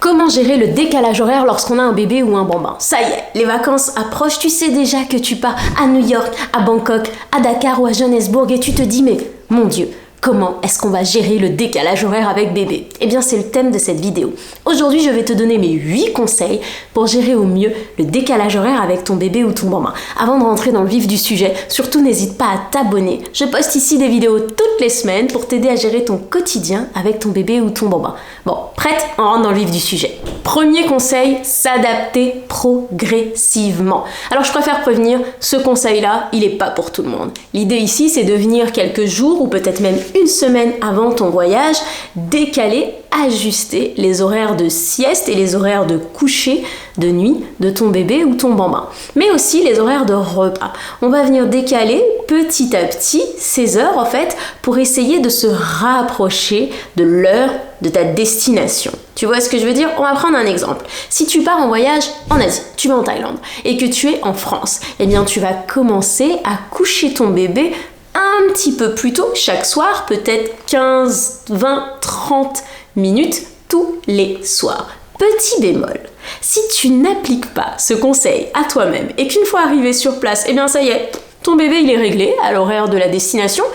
Comment gérer le décalage horaire lorsqu'on a un bébé ou un bambin? Ça y est, les vacances approchent, tu sais déjà que tu pars à New York, à Bangkok, à Dakar ou à Johannesburg et tu te dis mais mon Dieu, comment est-ce qu'on va gérer le décalage horaire avec bébé? Eh bien, c'est le thème de cette vidéo. Aujourd'hui, je vais te donner mes 8 conseils pour gérer au mieux le décalage horaire avec ton bébé ou ton bambin. Avant de rentrer dans le vif du sujet, surtout n'hésite pas à t'abonner. Je poste ici des vidéos toutes les semaines pour t'aider à gérer ton quotidien avec ton bébé ou ton bambin. Bon, prête? On rentre dans le vif du sujet. Premier conseil, s'adapter progressivement. Alors, je préfère prévenir, ce conseil-là, il n'est pas pour tout le monde. L'idée ici, c'est de venir quelques jours ou peut-être même une semaine avant ton voyage, décaler, ajuster les horaires de sieste et les horaires de coucher de nuit de ton bébé ou ton bambin. Mais aussi les horaires de repas. On va venir décaler petit à petit ces heures en fait pour essayer de se rapprocher de l'heure de ta destination. Tu vois ce que je veux dire? On va prendre un exemple. Si tu pars en voyage en Asie, tu vas en Thaïlande et que tu es en France, eh bien tu vas commencer à coucher ton bébé un petit peu plus tôt chaque soir, peut-être 15, 20, 30 minutes tous les soirs. Petit bémol, si tu n'appliques pas ce conseil à toi-même et qu'une fois arrivé sur place, eh bien ça y est, ton bébé il est réglé à l'horaire de la destination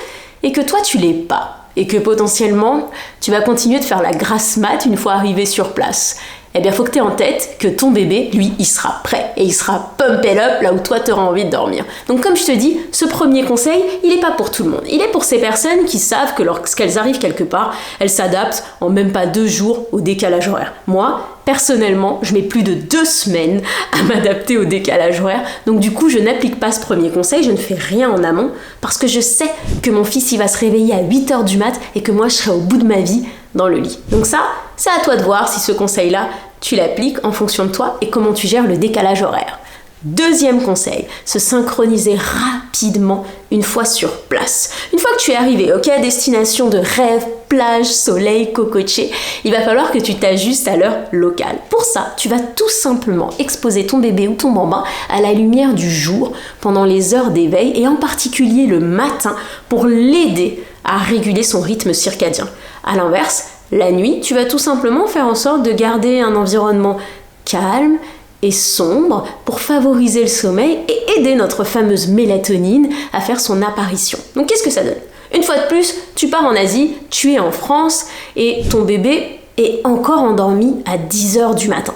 et que toi tu l'es pas et que potentiellement tu vas continuer de faire la grasse mat une fois arrivé sur place, eh bien, il faut que tu aies en tête que ton bébé, lui, il sera prêt et il sera pumped up là où toi, tu auras envie de dormir. Donc, comme je te dis, ce premier conseil, il n'est pas pour tout le monde. Il est pour ces personnes qui savent que lorsqu'elles arrivent quelque part, elles s'adaptent en même pas 2 jours au décalage horaire. Moi, personnellement, je mets plus de 2 semaines à m'adapter au décalage horaire. Donc, du coup, je n'applique pas ce premier conseil, je ne fais rien en amont parce que je sais que mon fils, il va se réveiller à 8h du mat et que moi, je serai au bout de ma vie dans le lit. Donc ça, c'est à toi de voir si ce conseil-là, tu l'appliques en fonction de toi et comment tu gères le décalage horaire. Deuxième conseil, se synchroniser rapidement une fois sur place. Une fois que tu es arrivé, ok, destination de rêve, plage, soleil, cocotier, il va falloir que tu t'ajustes à l'heure locale. Pour ça, tu vas tout simplement exposer ton bébé ou ton bambin à la lumière du jour pendant les heures d'éveil et en particulier le matin pour l'aider à réguler son rythme circadien. À l'inverse, la nuit, tu vas tout simplement faire en sorte de garder un environnement calme et sombre pour favoriser le sommeil et aider notre fameuse mélatonine à faire son apparition. Donc qu'est-ce que ça donne? Une fois de plus, tu pars en Asie, tu es en France et ton bébé est encore endormi à 10h du matin.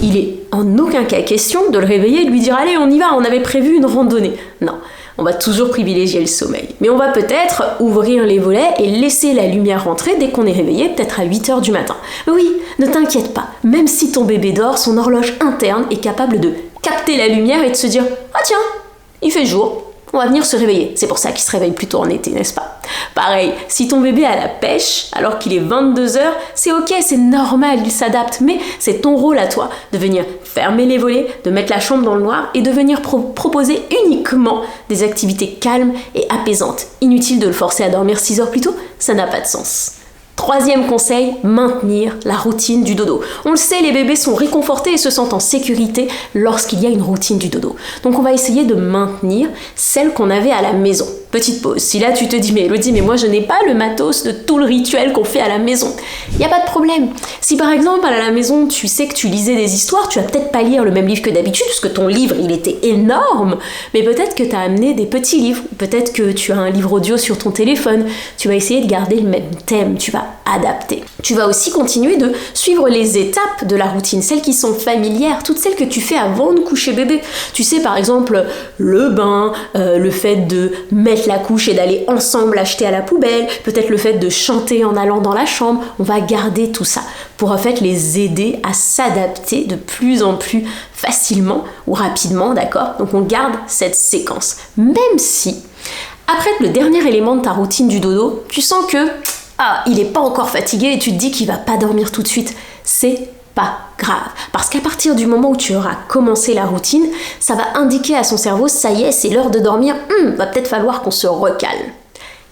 Il est en aucun cas question de le réveiller et de lui dire « Allez, on y va, on avait prévu une randonnée ». Non. On va toujours privilégier le sommeil. Mais on va peut-être ouvrir les volets et laisser la lumière rentrer dès qu'on est réveillé, peut-être à 8h du matin. Oui, ne t'inquiète pas, même si ton bébé dort, son horloge interne est capable de capter la lumière et de se dire « Ah tiens, il fait jour, on va venir se réveiller ». C'est pour ça qu'il se réveille plutôt en été, n'est-ce pas? Pareil, si ton bébé a la pêche alors qu'il est 22h, c'est ok, c'est normal, il s'adapte, mais c'est ton rôle à toi de venir fermer les volets, de mettre la chambre dans le noir et de venir proposer uniquement des activités calmes et apaisantes. Inutile de le forcer à dormir 6 heures plus tôt, ça n'a pas de sens. Troisième conseil, maintenir la routine du dodo. On le sait, les bébés sont réconfortés et se sentent en sécurité lorsqu'il y a une routine du dodo. Donc on va essayer de maintenir celle qu'on avait à la maison. Petite pause, si là tu te dis « Mais Elodie, mais moi je n'ai pas le matos de tout le rituel qu'on fait à la maison », il n'y a pas de problème. Si par exemple à la maison tu sais que tu lisais des histoires, tu vas peut-être pas lire le même livre que d'habitude parce que ton livre il était énorme, mais peut-être que tu as amené des petits livres, peut-être que tu as un livre audio sur ton téléphone, tu vas essayer de garder le même thème, tu vas adapter. Tu vas aussi continuer de suivre les étapes de la routine, celles qui sont familières, toutes celles que tu fais avant de coucher bébé. Tu sais par exemple le bain, le fait de mettre la couche et d'aller ensemble acheter à la poubelle, peut-être le fait de chanter en allant dans la chambre, on va garder tout ça pour en fait les aider à s'adapter de plus en plus facilement ou rapidement, d'accord? Donc on garde cette séquence. Même si, après le dernier élément de ta routine du dodo, tu sens que il n'est pas encore fatigué et tu te dis qu'il va pas dormir tout de suite, c'est pas grave. Parce qu'à partir du moment où tu auras commencé la routine, ça va indiquer à son cerveau, ça y est, c'est l'heure de dormir, va peut-être falloir qu'on se recale.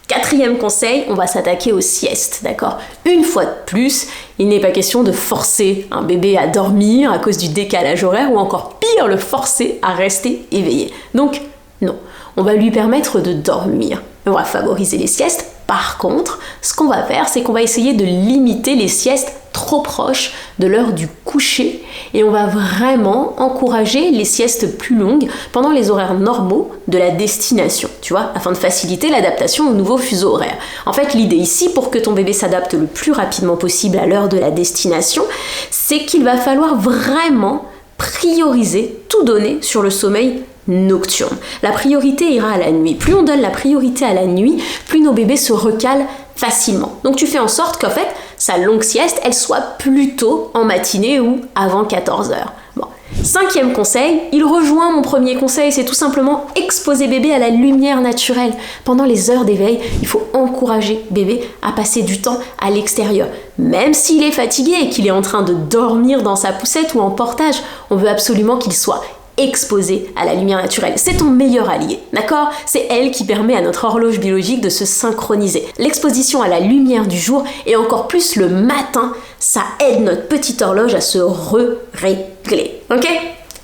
Quatrième conseil, on va s'attaquer aux siestes, d'accord? Une fois de plus, il n'est pas question de forcer un bébé à dormir à cause du décalage horaire ou encore pire, le forcer à rester éveillé. Donc, non, on va lui permettre de dormir. On va favoriser les siestes Par contre, ce qu'on va faire, c'est qu'on va essayer de limiter les siestes trop proches de l'heure du coucher et on va vraiment encourager les siestes plus longues pendant les horaires normaux de la destination, tu vois, afin de faciliter l'adaptation au nouveau fuseau horaire. En fait, l'idée ici, pour que ton bébé s'adapte le plus rapidement possible à l'heure de la destination, c'est qu'il va falloir vraiment prioriser, tout donner sur le sommeil nocturne. La priorité ira à la nuit. Plus on donne la priorité à la nuit, plus nos bébés se recalent facilement. Donc tu fais en sorte qu'en fait, sa longue sieste, elle soit plutôt en matinée ou avant 14h. Bon. 5e conseil, il rejoint mon premier conseil, c'est tout simplement exposer bébé à la lumière naturelle. Pendant les heures d'éveil, il faut encourager bébé à passer du temps à l'extérieur. Même s'il est fatigué et qu'il est en train de dormir dans sa poussette ou en portage, on veut absolument qu'il soit exposé à la lumière naturelle. C'est ton meilleur allié, d'accord? C'est elle qui permet à notre horloge biologique de se synchroniser. L'exposition à la lumière du jour et encore plus le matin, ça aide notre petite horloge à se régler, ok?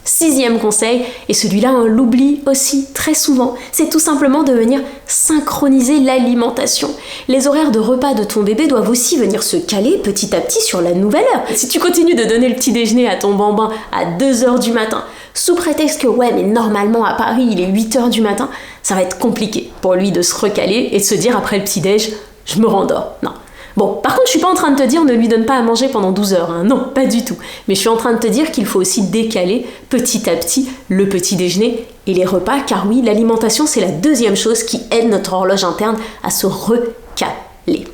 6e conseil, et celui-là on l'oublie aussi très souvent, c'est tout simplement de venir synchroniser l'alimentation. Les horaires de repas de ton bébé doivent aussi venir se caler petit à petit sur la nouvelle heure. Si tu continues de donner le petit déjeuner à ton bambin à 2h du matin, sous prétexte que ouais mais normalement à Paris il est 8h du matin, ça va être compliqué pour lui de se recaler et de se dire après le petit déj, je me rendors. Non. Bon, par contre, je suis pas en train de te dire ne lui donne pas à manger pendant 12 heures, hein. Non, pas du tout. Mais je suis en train de te dire qu'il faut aussi décaler petit à petit le petit déjeuner et les repas, car oui, l'alimentation, c'est la 2e chose qui aide notre horloge interne à se recaler.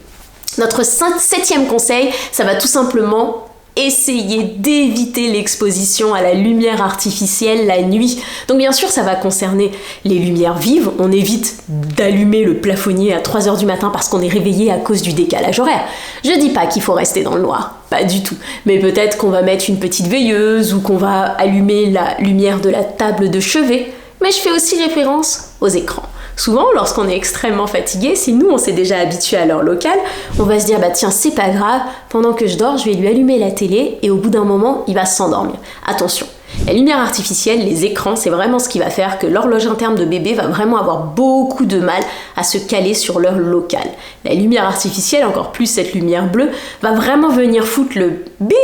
Notre 7e conseil, ça va tout simplement essayer d'éviter l'exposition à la lumière artificielle la nuit. Donc bien sûr, ça va concerner les lumières vives. On évite d'allumer le plafonnier à 3h du matin parce qu'on est réveillé à cause du décalage horaire. Je dis pas qu'il faut rester dans le noir, pas du tout. Mais peut-être qu'on va mettre une petite veilleuse ou qu'on va allumer la lumière de la table de chevet. Mais je fais aussi référence aux écrans. Souvent, lorsqu'on est extrêmement fatigué, si nous on s'est déjà habitué à l'heure locale, on va se dire bah tiens c'est pas grave, pendant que je dors je vais lui allumer la télé et au bout d'un moment il va s'endormir. Attention, la lumière artificielle, les écrans, c'est vraiment ce qui va faire que l'horloge interne de bébé va vraiment avoir beaucoup de mal à se caler sur l'heure locale. La lumière artificielle, encore plus cette lumière bleue, va vraiment venir foutre le bip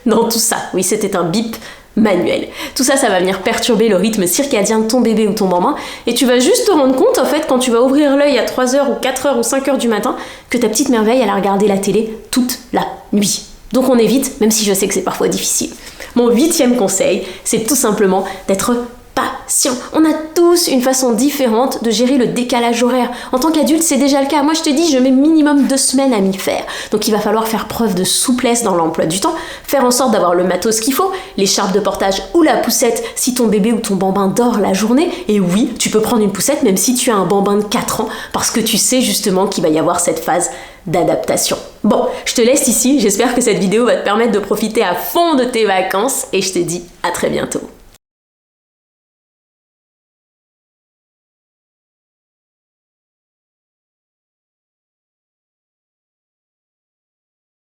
dans tout ça. Oui, c'était un bip manuel. Tout ça, ça va venir perturber le rythme circadien de ton bébé ou ton bambin et tu vas juste te rendre compte en fait quand tu vas ouvrir l'œil à 3h ou 4h ou 5h du matin que ta petite merveille elle a regardé la télé toute la nuit. Donc on évite, même si je sais que c'est parfois difficile. Mon 8e conseil, c'est tout simplement d'être patient. On a tous une façon différente de gérer le décalage horaire. En tant qu'adulte, c'est déjà le cas. Moi, je te dis, je mets minimum 2 semaines à m'y faire. Donc, il va falloir faire preuve de souplesse dans l'emploi du temps, faire en sorte d'avoir le matos qu'il faut, l'écharpe de portage ou la poussette si ton bébé ou ton bambin dort la journée. Et oui, tu peux prendre une poussette même si tu as un bambin de 4 ans parce que tu sais justement qu'il va y avoir cette phase d'adaptation. Bon, je te laisse ici. J'espère que cette vidéo va te permettre de profiter à fond de tes vacances et je te dis à très bientôt.